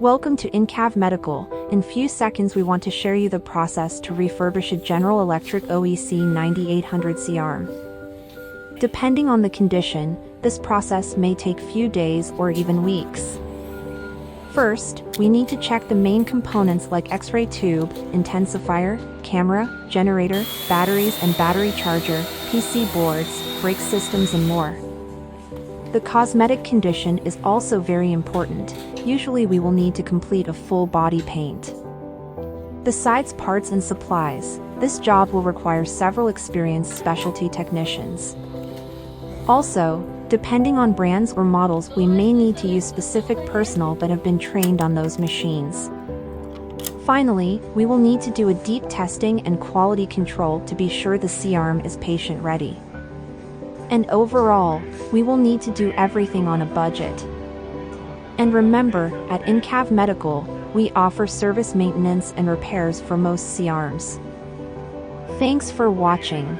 Welcome to InCav Medical. In few seconds we want to share you the process to refurbish a General Electric OEC 9800 C-arm. Depending on the condition, this process may take few days or even weeks. First, we need to check the main components like X-ray tube, intensifier, camera, generator, batteries and battery charger, PC boards, brake systems and more. The cosmetic condition is also very important. Usually we will need to complete a full body paint. Besides parts and supplies, this job will require several experienced specialty technicians. Also, depending on brands or models, we may need to use specific personnel that have been trained on those machines. Finally, we will need to do a deep testing and quality control to be sure the C-arm is patient-ready. And overall, we will need to do everything on a budget. And remember, at InCav Medical, we offer service maintenance and repairs for most C-arms. Thanks for watching.